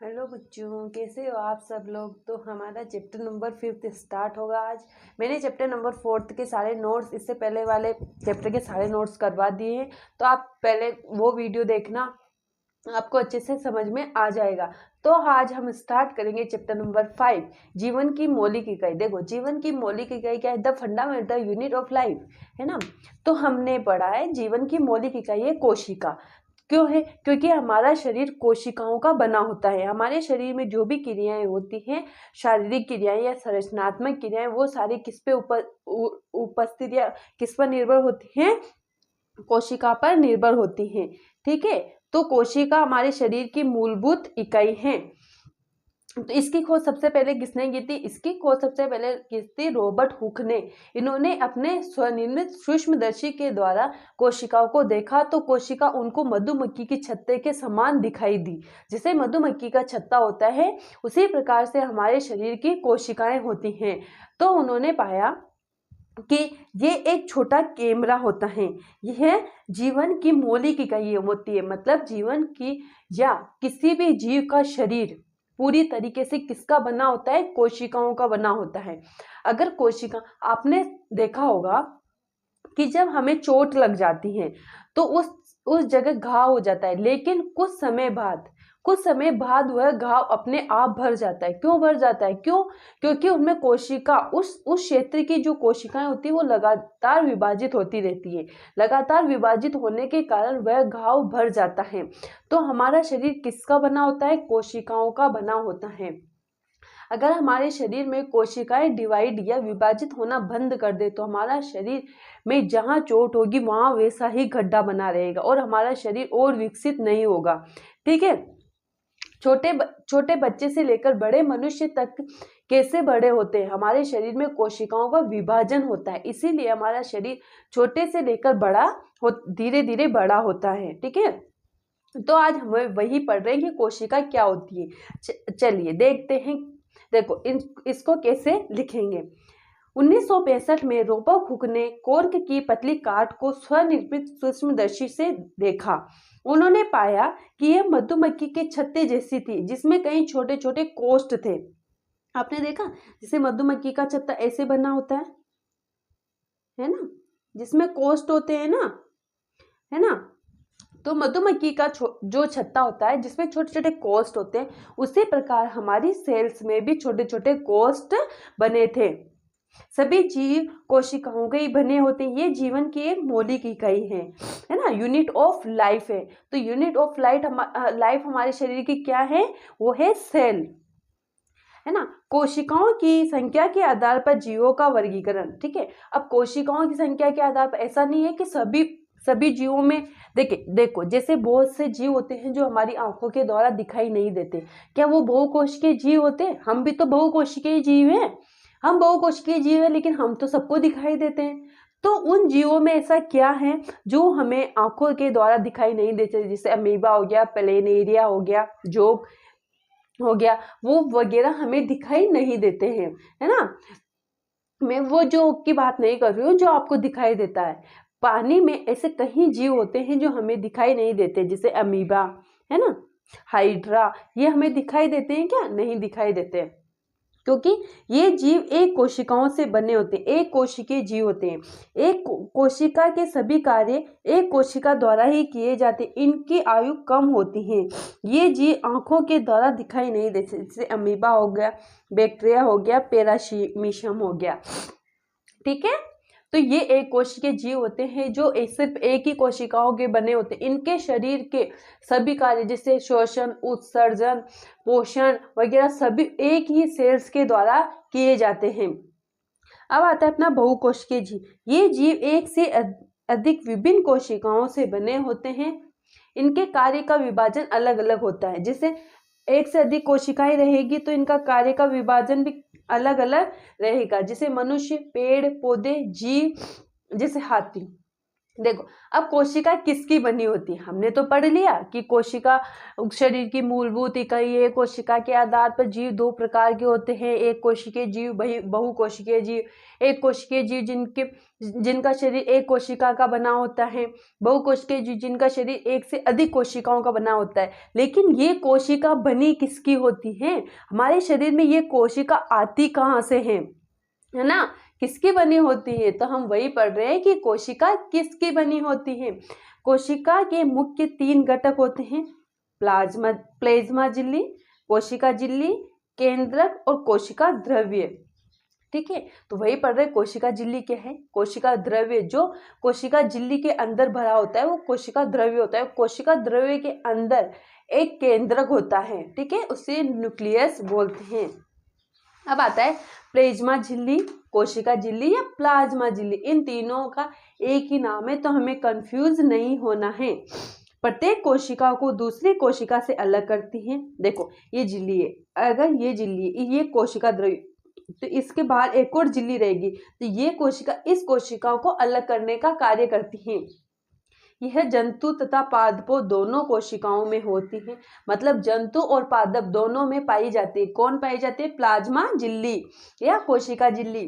Hello बच्चों, कैसे हो आप सब लोग। तो हमारा चैप्टर नंबर 5 स्टार्ट होगा आज। मैंने चैप्टर नंबर 4 के सारे नोट्स इससे पहले वाले चैप्टर के सारे नोट्स करवा दिए हैं, तो आप पहले वो वीडियो देखना, आपको अच्छे से समझ में आ जाएगा। तो आज हम स्टार्ट करेंगे चैप्टर नंबर 5, जीवन की मौलिक इकाई। देखो, जीवन की मौलिक इकाई क्या है? The fundamental unit of life, है ना। तो हमने पढ़ा है जीवन की मौलिक इकाई है कोशिका। क्यों है? क्योंकि हमारा शरीर कोशिकाओं का बना होता है। हमारे शरीर में जो भी क्रियाएं होती हैं, शारीरिक क्रियाएं या संरचनात्मक क्रियाएं, वो सारी किस पे उपस्थित या किस पर निर्भर होती हैं? कोशिका पर निर्भर होती हैं। ठीक है, तो कोशिका हमारे शरीर की मूलभूत इकाई है। तो इसकी खोज सबसे पहले किसने की थी? इसकी खोज सबसे पहले की थी रॉबर्ट हुक ने। इन्होंने अपने स्वनिर्मित सूक्ष्मदर्शी के द्वारा कोशिकाओं को देखा, तो कोशिका उनको मधुमक्खी की छत्ते के समान दिखाई दी। जैसे मधुमक्खी का छत्ता होता है, उसी प्रकार से हमारे शरीर की कोशिकाएं होती हैं। तो उन्होंने पाया कि ये एक छोटा कैमरा होता है। यह जीवन की मौलिक इकाई होती है। मतलब जीवन की या किसी भी जीव का शरीर पूरी तरीके से किसका बना होता है? कोशिकाओं का बना होता है। अगर कोशिका, आपने देखा होगा कि जब हमें चोट लग जाती है तो उस जगह घाव हो जाता है, लेकिन कुछ समय बाद वह घाव अपने आप भर जाता है। क्यों भर जाता है? क्योंकि उनमें कोशिका, उस क्षेत्र की जो कोशिकाएं होती है वो लगातार विभाजित होती रहती है। लगातार विभाजित होने के कारण वह घाव भर जाता है। तो हमारा शरीर किसका बना होता है? कोशिकाओं का बना होता है। अगर हमारे शरीर में कोशिकाएं डिवाइड या विभाजित होना बंद कर दे तो हमारा शरीर में जहां चोट होगी वहां वैसा ही गड्ढा बना रहेगा और हमारा शरीर और विकसित नहीं होगा। ठीक है, छोटे बच्चे से लेकर बड़े मनुष्य तक कैसे बड़े होते हैं? हमारे शरीर में कोशिकाओं का विभाजन होता है, इसीलिए हमारा शरीर छोटे से लेकर बड़ा धीरे धीरे बड़ा होता है। ठीक है, तो आज हम वही पढ़ रहे हैं कि कोशिका क्या होती है। चलिए देखते हैं। देखो, इसको कैसे लिखेंगे। 1965 में रॉबर्ट हुक ने कॉर्क की पतली काट को स्वनिर्मित सूक्ष्मदर्शी से देखा। उन्होंने पाया कि यह मधुमक्खी के छत्ते जैसी थी, जिसमें कई छोटे छोटे कोष्ठ थे। आपने देखा, जैसे मधुमक्खी का छत्ता ऐसे बना होता है ना, जिसमें कोष्ठ होते हैं ना, है ना। तो मधुमक्खी का जो छत्ता होता है जिसमें छोटे छोटे कोष्ठ होते हैं, उसी प्रकार हमारी सेल्स में भी छोटे छोटे कोष्ठ बने थे। सभी जीव कोशिकाओं के ही बने होते हैं। ये जीवन की एक मौलिक इकाई है ना, यूनिट ऑफ लाइफ है। तो यूनिट ऑफ लाइफ हमारे शरीर की क्या है? वो है सेल, है ना। कोशिकाओं की संख्या के आधार पर जीवों का वर्गीकरण। ठीक है, अब कोशिकाओं की संख्या के आधार पर ऐसा नहीं है कि सभी जीवों में, देखो जैसे बहुत से जीव होते हैं जो हमारी आंखों के द्वारा दिखाई नहीं देते। क्या वो बहुकोशिकीय जीव होते हैं? हम भी तो बहुकोशिकीय जीव हैं। हम बहुकोशिकीय जीव हैं, लेकिन हम तो सबको दिखाई देते हैं। तो उन जीवों में ऐसा क्या है जो हमें आंखों के द्वारा दिखाई नहीं देते? जैसे अमीबा हो गया, प्लेनेरिया हो गया, जोक हो गया, वो वगैरह हमें दिखाई नहीं देते हैं, है ना। मैं वो जो की बात नहीं कर रही हूँ जो आपको दिखाई देता है। पानी में ऐसे कई जीव होते हैं जो हमें दिखाई नहीं देते, जैसे अमीबा, है ना, हाइड्रा। ये हमें दिखाई देते हैं क्या? नहीं दिखाई देते, क्योंकि ये जीव एक कोशिकाओं से बने होते हैं, एक कोशिकीय जीव होते हैं। एक कोशिका के सभी कार्य एक कोशिका द्वारा ही किए जाते हैं। इनकी आयु कम होती है। ये जीव आंखों के द्वारा दिखाई नहीं देते, जैसे अमीबा हो गया, बैक्टीरिया हो गया, पैरामीशियम हो गया। ठीक है, तो ये एक कोशिकीय जीव होते हैं जो सिर्फ एक ही कोशिकाओं के बने होते हैं। इनके शरीर के सभी कार्य जैसे श्वसन, उत्सर्जन, पोषण वगैरह सभी एक ही सेल्स के द्वारा किए जाते हैं। अब आता है अपना बहुकोशिकीय जीव। ये जीव एक से अधिक विभिन्न कोशिकाओं से बने होते हैं। इनके कार्य का विभाजन अलग अलग होता है। जैसे एक से अधिक कोशिकाएं रहेगी तो इनका कार्य का विभाजन भी अलग अलग रहेगा। जैसे मनुष्य, पेड़ पौधे, जीव, जैसे हाथी, देखो, अब कोशिका किसकी बनी होती है, हमने तो पढ़ लिया कि कोशिका शरीर की मूलभूत इकाई है। कोशिका के आधार पर जीव दो प्रकार के होते हैं, एक कोशिकीय जीव, बहुकोशिकीय जीव। एक कोशिकीय जीव जिनका शरीर एक कोशिका का बना होता है, बहुकोशिकीय जीव जिनका शरीर एक से अधिक कोशिकाओं का बना होता है। लेकिन ये कोशिका बनी किसकी होती है, हमारे शरीर में ये कोशिका आती कहाँ से है ना, किसकी बनी होती है, तो हम वही पढ़ रहे हैं कि कोशिका किसकी बनी होती है। कोशिका के मुख्य 3 घटक होते हैं, प्लाज्मा झिल्ली, कोशिका झिल्ली, केंद्रक और कोशिका द्रव्य। ठीक है, तो वही पढ़ रहे कोशिका झिल्ली क्या है, कोशिका द्रव्य। जो कोशिका झिल्ली के अंदर भरा होता है वो कोशिका द्रव्य होता है। कोशिका द्रव्य के अंदर एक केंद्रक होता है, ठीक है, उसे न्यूक्लियस बोलते हैं। अब आता है प्लाज्मा झिल्ली, कोशिका झिल्ली या प्लाज्मा झिल्ली, इन तीनों का एक ही नाम है, तो हमें कंफ्यूज नहीं होना है। प्रत्येक कोशिका को दूसरी कोशिका से अलग करती है। देखो ये झिल्ली है, अगर ये झिल्ली ये कोशिका द्रव्य, तो इसके बाहर एक और झिल्ली रहेगी, तो ये कोशिका इस कोशिकाओं को अलग करने का कार्य करती है। यह जंतु तथा पादपों दोनों कोशिकाओं में होती है, मतलब जंतु और पादप दोनों में पाई जाती है। कौन पाई जाती है, प्लाज्मा झिल्ली या कोशिका झिल्ली।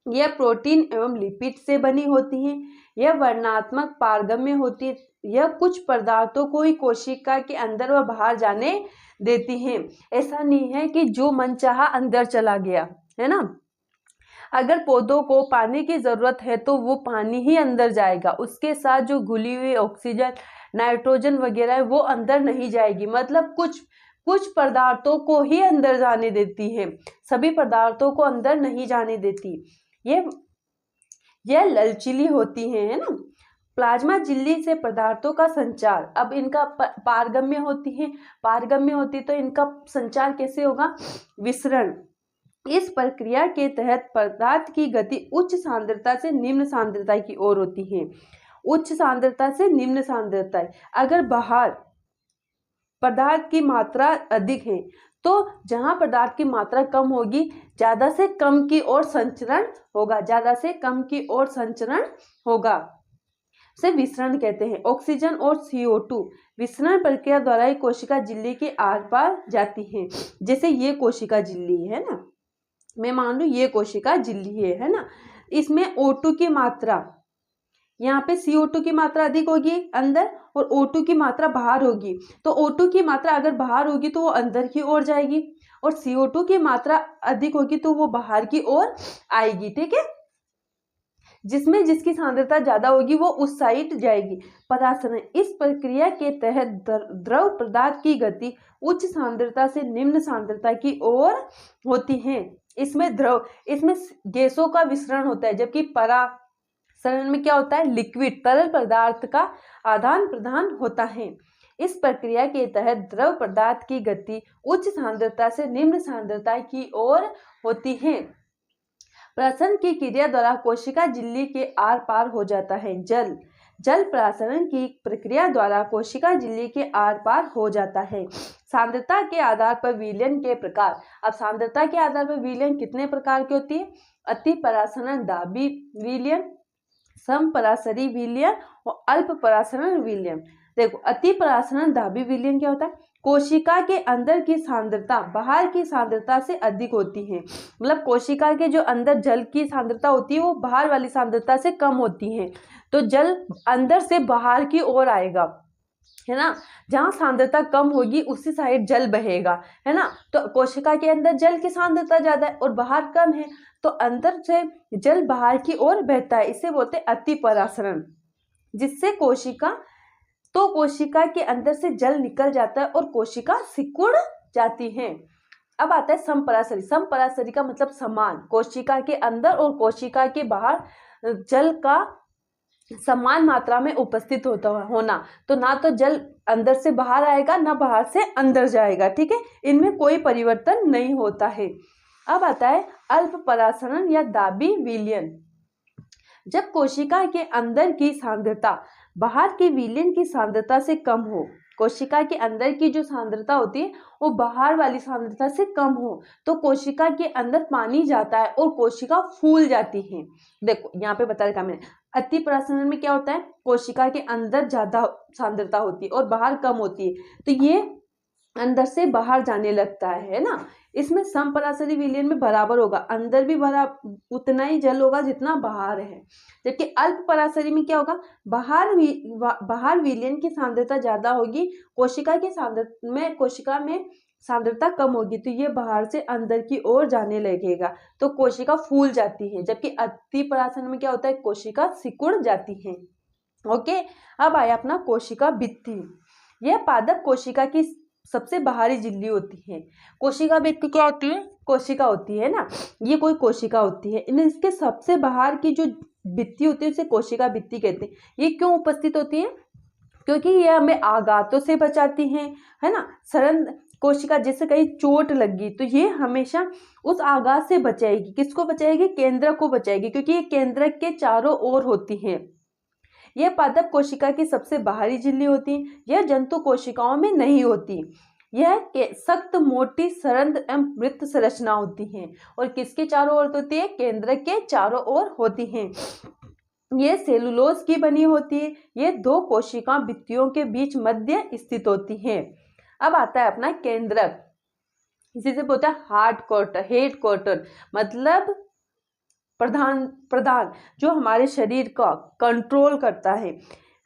यह प्रोटीन एवं लिपिड से बनी होती है। यह वर्णात्मक पारगम्य होती है। यह कुछ पदार्थों को ही कोशिका के अंदर व बाहर जाने देती है। ऐसा नहीं है कि जो मन चाहा अंदर चला गया, है ना। अगर पौधों को पानी की जरूरत है तो वो पानी ही अंदर जाएगा, उसके साथ जो घुली हुई ऑक्सीजन, नाइट्रोजन वगैरह है वो अंदर नहीं जाएगी। मतलब कुछ पदार्थों को ही अंदर जाने देती है, सभी पदार्थों को अंदर नहीं जाने देती। यह ललचीली होती है ना। प्लाज्मा झिल्ली से पदार्थों का संचार, अब इनका पारगम्य होती तो इनका संचार कैसे होगा, विसरण। इस प्रक्रिया के तहत पदार्थ की गति उच्च सांद्रता से निम्न सांद्रता की ओर होती है। उच्च सांद्रता से निम्न सांद्रता, अगर बाहर पदार्थ की मात्रा अधिक है तो जहां पदार्थ की मात्रा कम होगी ज्यादा से कम की ओर संचरण होगा, ज्यादा से कम की ओर संचरण होगा, से विसरण कहते हैं। ऑक्सीजन और CO2 विसरण प्रक्रिया द्वारा ही कोशिका झिल्ली के आर पार जाती है। जैसे ये कोशिका झिल्ली है ना, मैं मान लूं ये कोशिका झिल्ली है ना, इसमें O2 की मात्रा, यहाँ पे CO2 की मात्रा अधिक होगी अंदर और O2 की मात्रा बाहर होगी। तो O2 की मात्रा अगर बाहर होगी तो वो अंदर की ओर जाएगी और CO2 की मात्रा अधिक होगी तो वो बाहर की ओर आएगी। ठीक है, जिसमें जिसकी सांद्रता ज्यादा होगी वो उस साइड जाएगी। परासरण, इस प्रक्रिया के तहत द्रव पदार्थ की गति उच्च सांद्रता से निम्न सांद्रता की ओर होती है। इसमें गैसों का विसरण होता है, जबकि परासरण में क्या होता है, लिक्विड तरल पदार्थ का आदान प्रदान होता है। इस प्रक्रिया के तहत द्रव पदार्थ की गति उच्च सांद्रता से निम्न सांद्रता की ओर होती है। प्रसरण की क्रिया द्वारा कोशिका झिल्ली के आर पार हो जाता है। जल प्रसरण की प्रक्रिया द्वारा कोशिका झिल्ली के आर पार हो जाता है। सांद्रता के आधार पर विलयन के प्रकार, अब सांद्रता के आधार पर विलयन कितने प्रकार की होती है, अति परासरण दाबी विलयन, सम परासरी विलयन और अल्प परासरण विलयन। देखो अति परासरण दाबी विलयन क्या होता है, कोशिका के अंदर की सांद्रता बाहर की सांद्रता से अधिक होती है। मतलब कोशिका के जो अंदर जल की सांद्रता होती है वो बाहर वाली सांद्रता से कम होती है, तो जल अंदर से बाहर की ओर आएगा, है ना। जहाँ सांद्रता कम होगी उसी साइड जल बहेगा, है ना। तो कोशिका के अंदर जल की सांद्रता ज्यादा है और बाहर कम है, तो अंदर से जल बाहर की ओर बहता है, इसे बोलते हैं अति परासरण। जिससे कोशिका के अंदर से जल निकल जाता है और कोशिका सिकुड़ जाती है। अब आता है समपरासरी। समपरासरी का मतलब समान, कोशिका के अंदर और कोशिका के बाहर जल का समान मात्रा में उपस्थित होना, तो ना तो जल अंदर से बाहर आएगा ना बाहर से अंदर जाएगा। ठीक है, इनमें कोई परिवर्तन नहीं होता है। अब आता है अल्प परासरण या दाबी विलयन। जब कोशिका के अंदर की सांद्रता बाहर की विलयन की सांद्रता से कम हो, कोशिका के अंदर की जो सांद्रता होती है वो बाहर वाली सांद्रता से कम हो तो कोशिका के अंदर पानी जाता है और कोशिका फूल जाती है। देखो यहाँ पे बता रखा मैंने, अति परासरण में क्या होता है, कोशिका के अंदर ज्यादा सांद्रता होती है और बाहर कम होती है, तो ये अंदर से बाहर जाने लगता है ना। इसमें समपराशरी विलयन में बराबर होगा, अंदर भी उतना ही जल होगा जितना बाहर है। जबकि अल्प पराशरी में क्या होगा, बाहर विलयन की सांद्रता ज्यादा होगी, कोशिका में सांद्रता कम होगी, तो ये बाहर से अंदर की ओर जाने लगेगा तो कोशिका फूल जाती है। जबकि अति पराशर में क्या होता है, कोशिका सिकुड़ जाती है। ओके, अब आया अपना कोशिका भित्ति। यह पादप कोशिका की सबसे बाहरी झिल्ली होती है। कोशिका भित्ति क्या होती है, कोशिका होती है ना, ये कोई कोशिका होती है, इन्हें इसके सबसे बाहर की जो भित्ति होती है उसे कोशिका भित्ति कहते हैं। ये क्यों उपस्थित होती है, क्योंकि ये हमें आघातों से बचाती है ना। सरंध कोशिका जैसे कहीं चोट लगी तो ये हमेशा उस आघात से बचाएगी। किसको बचाएगी, केंद्रक को बचाएगी, क्योंकि ये केंद्रक के चारों ओर होती है। यह पादप कोशिका की सबसे बाहरी झिल्ली होती है। यह जंतु कोशिकाओं में नहीं होती। यह सख्त मोटी सरंध्र एवं वृत्त संरचना होती है और किसके चारों ओर होती है, केंद्रक के चारों ओर होती है। ये सेलुलोज की बनी होती है। ये दो कोशिका भित्तियों के बीच मध्य स्थित होती है। अब आता है अपना केंद्रक, इसी से बोलता है हेड क्वार्टर, मतलब प्रधान जो हमारे शरीर का कंट्रोल करता है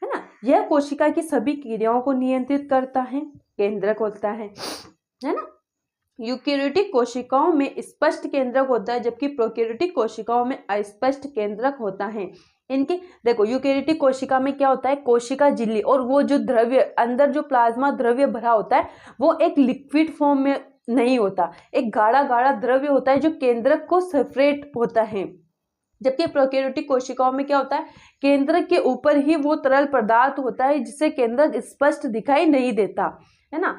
ना। यह कोशिका की सभी क्रियाओं को नियंत्रित करता है, केंद्रक होता है ना। यूकेरियोटिक कोशिकाओं में स्पष्ट केंद्रक होता है, जबकि प्रोकैरियोटिक कोशिकाओं में अस्पष्ट केंद्रक होता है। इनके देखो, यूकेरियोटिक कोशिका में क्या होता है, कोशिका झिल्ली और वो जो द्रव्य अंदर जो प्लाज्मा द्रव्य भरा होता है वो एक लिक्विड फॉर्म में नहीं होता, एक गाढ़ा गाढ़ा द्रव्य होता है जो केंद्रक को सेपरेट होता है। जबकि प्रोकैरियोटिक कोशिकाओं में क्या होता है, केंद्रक के ऊपर ही वो तरल पदार्थ होता है जिससे केंद्रक स्पष्ट दिखाई नहीं देता, है ना।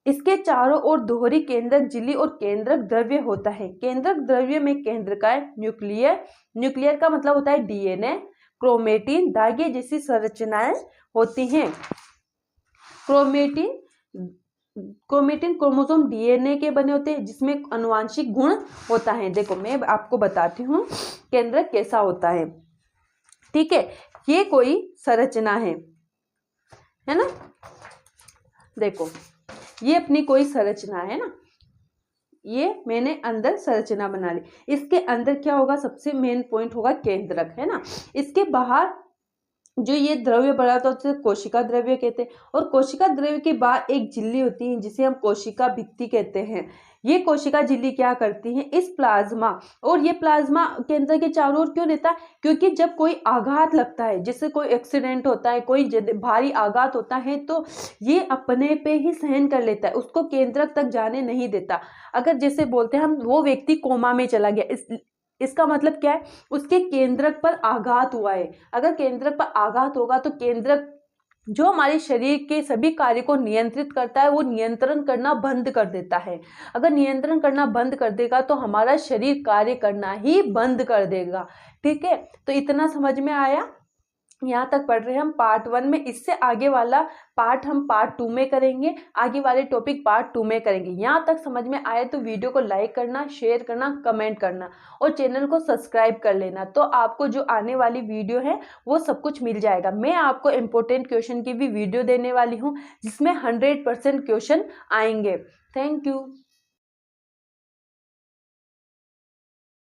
इसके चारों ओर दोहरी केंद्रक झिल्ली और केंद्रक द्रव्य होता है। केंद्रक द्रव्य में केंद्रकाय, न्यूक्लियर का मतलब होता है डीएनए, क्रोमेटिन, धागे जैसी संरचनाएं होती हैं। क्रोमेटिन क्रोमोसोम डीएनए के बने होते हैं जिसमें आनुवांशिक गुण होता है। देखो मैं आपको बताती हूँ केंद्रक कैसा होता है, ठीक है। ये कोई संरचना है ना, देखो ये अपनी कोई संरचना है ना, ये मैंने अंदर संरचना बना ली। इसके अंदर क्या होगा, सबसे मेन पॉइंट होगा केंद्रक, है ना। इसके बाहर जो ये द्रव्य बड़ा होता है उसे कोशिका द्रव्य कहते हैं और कोशिका द्रव्य के बाहर एक झिल्ली होती है जिसे हम कोशिका भित्ति कहते हैं। ये कोशिका झिल्ली क्या करती है, इस प्लाज्मा, और ये प्लाज्मा केंद्र के चारों ओर क्यों रहता है, क्योंकि जब कोई आघात लगता है, जैसे कोई एक्सीडेंट होता है, कोई भारी आघात होता है, तो ये अपने पे ही सहन कर लेता है, उसको केंद्रक तक जाने नहीं देता। अगर जैसे बोलते हैं हम, वो व्यक्ति कोमा में चला गया, इसका मतलब क्या है, उसके केंद्रक पर आघात हुआ है। अगर केंद्रक पर आघात होगा तो केंद्रक जो हमारे शरीर के सभी कार्य को नियंत्रित करता है वो नियंत्रण करना बंद कर देता है। अगर नियंत्रण करना बंद कर देगा तो हमारा शरीर कार्य करना ही बंद कर देगा, ठीक है। तो इतना समझ में आया, यहाँ तक पढ़ रहे हैं हम पार्ट 1 में। इससे आगे वाला पार्ट हम पार्ट 2 में करेंगे, आगे वाले टॉपिक पार्ट 2 में करेंगे। यहाँ तक समझ में आए तो वीडियो को लाइक करना, शेयर करना, कमेंट करना और चैनल को सब्सक्राइब कर लेना, तो आपको जो आने वाली वीडियो है वो सब कुछ मिल जाएगा। मैं आपको इम्पोर्टेंट क्वेश्चन की भी वीडियो देने वाली हूँ जिसमें 100% क्वेश्चन आएंगे। Thank you.